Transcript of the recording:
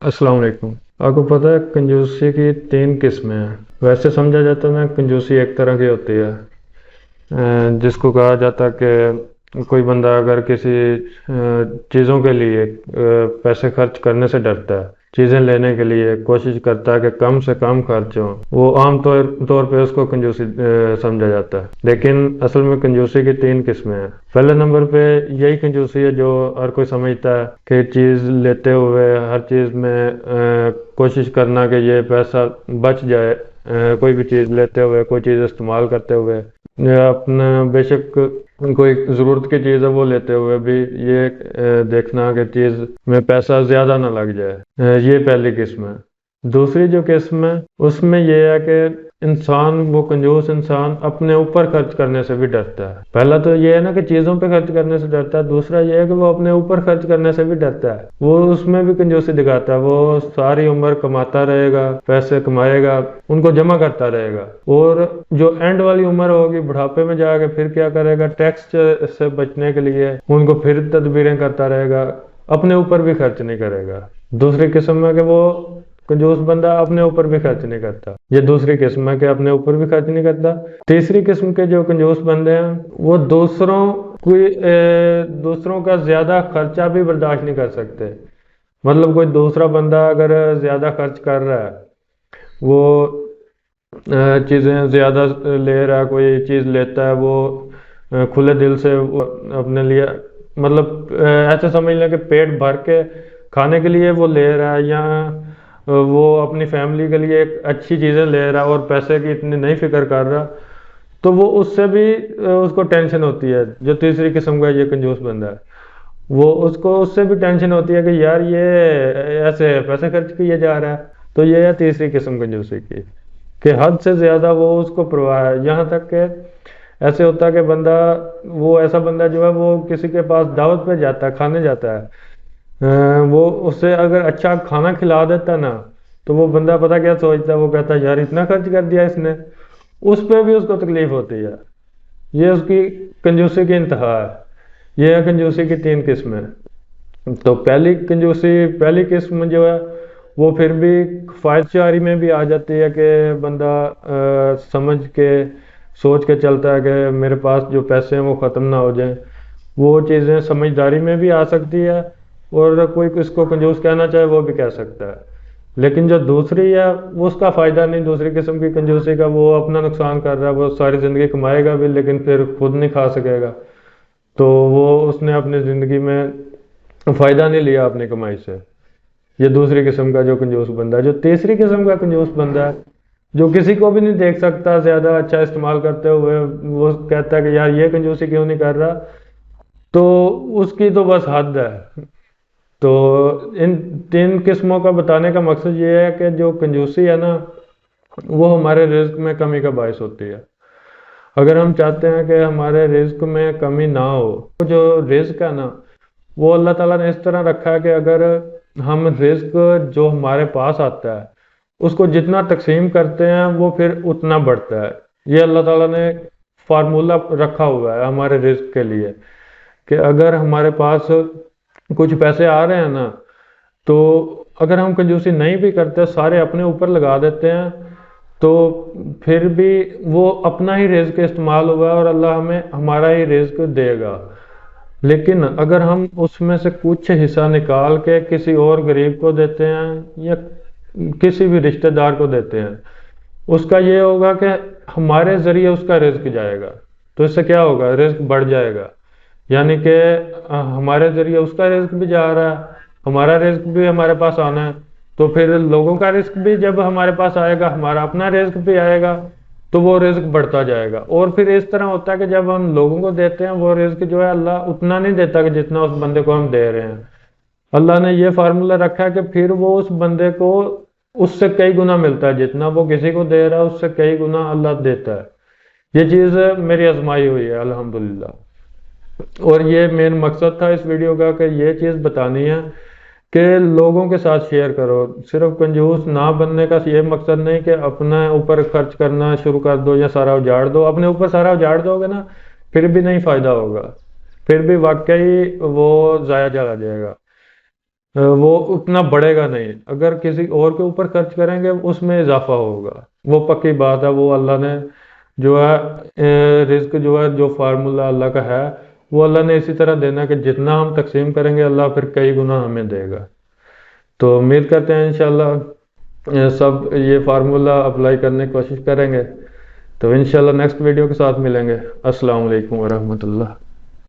السلام علیکم۔ آپ کو پتہ ہے کنجوسی کی 3 قسمیں ہیں۔ ویسے سمجھا جاتا ہے نا کنجوسی ایک طرح کی ہوتی ہے، جس کو کہا جاتا ہے کہ کوئی بندہ اگر کسی چیزوں کے لیے پیسے خرچ کرنے سے ڈرتا ہے، چیزیں لینے کے لیے کوشش کرتا ہے کہ کم سے کم خرچ ہوں، وہ عام طور پہ اس کو کنجوسی سمجھا جاتا ہے۔ لیکن اصل میں کنجوسی کی 3 قسمیں ہیں۔ پہلے نمبر پہ یہی کنجوسی ہے جو ہر کوئی سمجھتا ہے کہ چیز لیتے ہوئے ہر چیز میں کوشش کرنا کہ یہ پیسہ بچ جائے، کوئی بھی چیز لیتے ہوئے، کوئی چیز استعمال کرتے ہوئے، اپنا بے شک کوئی ضرورت کی چیز ہے وہ لیتے ہوئے بھی یہ دیکھنا کہ چیز میں پیسہ زیادہ نہ لگ جائے۔ یہ پہلی قسم ہے۔ دوسری جو قسم ہے اس میں یہ ہے کہ وہ کنجوس انسان اپنے اوپر خرچ کرنے سے بھی ڈرتا ہے۔ پہلا تو یہ ہے نا کہ چیزوں پہ خرچ کرنے سے ڈرتا ہے، دوسرا یہ ہے کہ وہ اپنے اوپر خرچ کرنے سے بھی ڈرتا ہے۔ وہ اس میں بھی کنجوسی دکھاتا ہے، وہ ساری عمر کماتا رہے گا، پیسے کمائے گا، ان کو جمع کرتا رہے گا، اور جو اینڈ والی عمر ہوگی بڑھاپے میں جا کے پھر کیا کرے گا، ٹیکس سے بچنے کے لیے ان کو پھر تدبیریں کرتا رہے گا، اپنے اوپر بھی خرچ نہیں کرے گا۔ دوسری قسم ہے کہ وہ کنجوس بندہ اپنے اوپر بھی خرچ نہیں کرتا، یہ دوسری قسم ہے کہ اپنے اوپر بھی خرچ نہیں کرتا۔ تیسری قسم کے جو کنجوس بندے ہیں وہ دوسروں کا زیادہ خرچہ بھی برداشت نہیں کر سکتے۔ مطلب کوئی دوسرا بندہ اگر زیادہ خرچ کر رہا ہے، وہ چیزیں زیادہ لے رہا ہے، کوئی چیز لیتا ہے وہ کھلے دل سے اپنے لیے، مطلب ایسے سمجھ لیں کہ پیٹ بھر کے کھانے کے لیے وہ لے رہا ہے، یا وہ اپنی فیملی کے لیے ایک اچھی چیزیں لے رہا ہے اور پیسے کی اتنی نہیں فکر کر رہا، تو وہ اس سے بھی اس کو ٹینشن ہوتی ہے۔ جو تیسری قسم کا یہ کنجوس بندہ ہے، اس کو اس سے بھی ٹینشن ہوتی ہے کہ یار یہ ایسے پیسے خرچ کیے جا رہا ہے۔ تو یہ ہے تیسری قسم کنجوسی کی، کہ حد سے زیادہ وہ اس کو پرواہ ہے، یہاں تک کہ ایسے ہوتا ہے کہ وہ ایسا بندہ جو ہے وہ کسی کے پاس دعوت پہ جاتا ہے، کھانے جاتا ہے، وہ اسے اگر اچھا کھانا کھلا دیتا نا تو وہ بندہ پتہ کیا سوچتا ہے، وہ کہتا ہے یار اتنا خرچ کر دیا اس نے، اس پہ بھی اس کو تکلیف ہوتی ہے۔ یہ اس کی کنجوسی کی انتہا ہے۔ یہ ہے کنجوسی کی 3 قسمیں۔ تو پہلی قسم جو ہے وہ پھر بھی فائد چاری میں بھی آ جاتی ہے کہ بندہ سمجھ کے سوچ کے چلتا ہے کہ میرے پاس جو پیسے ہیں وہ ختم نہ ہو جائیں۔ وہ چیزیں سمجھداری میں بھی آ سکتی ہے، اور کوئی اس کو کنجوس کہنا چاہے وہ بھی کہہ سکتا ہے۔ لیکن جو دوسری ہے وہ اس کا فائدہ نہیں، دوسری قسم کی کنجوسی کا، وہ اپنا نقصان کر رہا ہے، وہ ساری زندگی کمائے گا بھی لیکن پھر خود نہیں کھا سکے گا، تو اس نے اپنی زندگی میں فائدہ نہیں لیا اپنی کمائی سے۔ یہ دوسری قسم کا جو کنجوس بندہ ہے۔ جو تیسری قسم کا کنجوس بندہ ہے، جو کسی کو بھی نہیں دیکھ سکتا زیادہ اچھا استعمال کرتے ہوئے، وہ کہتا ہے کہ یار یہ کنجوسی کیوں نہیں کر رہا، تو اس کی تو بس حد ہے۔ تو ان 3 قسموں کا بتانے کا مقصد یہ ہے کہ جو کنجوسی ہے نا وہ ہمارے رزق میں کمی کا باعث ہوتی ہے۔ اگر ہم چاہتے ہیں کہ ہمارے رزق میں کمی نہ ہو، جو رزق ہے نا وہ اللہ تعالیٰ نے اس طرح رکھا ہے کہ اگر ہم رزق جو ہمارے پاس آتا ہے اس کو جتنا تقسیم کرتے ہیں وہ پھر اتنا بڑھتا ہے۔ یہ اللہ تعالیٰ نے فارمولہ رکھا ہوا ہے ہمارے رزق کے لیے، کہ اگر ہمارے پاس کچھ پیسے آ رہے ہیں نا، تو اگر ہم کنجوسی نہیں بھی کرتے، سارے اپنے اوپر لگا دیتے ہیں، تو پھر بھی وہ اپنا ہی رزق استعمال ہوا ہے اور اللہ ہمیں ہمارا ہی رزق دے گا۔ لیکن اگر ہم اس میں سے کچھ حصہ نکال کے کسی اور غریب کو دیتے ہیں یا کسی بھی رشتہ دار کو دیتے ہیں، اس کا یہ ہوگا کہ ہمارے ذریعے اس کا رزق جائے گا، تو اس سے کیا ہوگا، رزق بڑھ جائے گا۔ یعنی کہ ہمارے ذریعے اس کا رزق بھی جا رہا ہے، ہمارا رزق بھی ہمارے پاس آنا ہے، تو پھر لوگوں کا رزق بھی جب ہمارے پاس آئے گا، ہمارا اپنا رزق بھی آئے گا، تو وہ رزق بڑھتا جائے گا۔ اور پھر اس طرح ہوتا ہے کہ جب ہم لوگوں کو دیتے ہیں وہ رزق جو ہے اللہ اتنا نہیں دیتا کہ جتنا اس بندے کو ہم دے رہے ہیں۔ اللہ نے یہ فارمولہ رکھا ہے کہ پھر وہ اس بندے کو اس سے کئی گنا ملتا ہے، جتنا وہ کسی کو دے رہا ہے اس سے کئی گنا اللہ دیتا ہے۔ یہ چیز میری آزمائی ہوئی ہے الحمدللہ، اور یہ مین مقصد تھا اس ویڈیو کا کہ یہ چیز بتانی ہے کہ لوگوں کے ساتھ شیئر کرو۔ صرف کنجوس نہ بننے کا یہ مقصد نہیں کہ اپنے اوپر خرچ کرنا شروع کر دو یا سارا اجاڑ دو۔ اپنے اوپر سارا اجاڑ دو گے نا پھر بھی نہیں فائدہ ہوگا، پھر بھی واقعی وہ ضائع چلا جائے گا۔ وہ اتنا بڑھے گا نہیں، اگر کسی اور کے اوپر خرچ کریں گے اس میں اضافہ ہوگا، وہ پکی بات ہے، وہ اللہ نے جو ہے رزق جو ہے، جو فارمولہ اللہ کا ہے، وہ اللہ نے اسی طرح دینا کہ جتنا ہم تقسیم کریں گے اللہ پھر کئی گنا ہمیں دے گا۔ تو امید کرتے ہیں انشاءاللہ سب یہ فارمولہ اپلائی کرنے کی کوشش کریں گے۔ تو انشاءاللہ نیکسٹ ویڈیو کے ساتھ ملیں گے۔ السلام علیکم ورحمۃ اللہ۔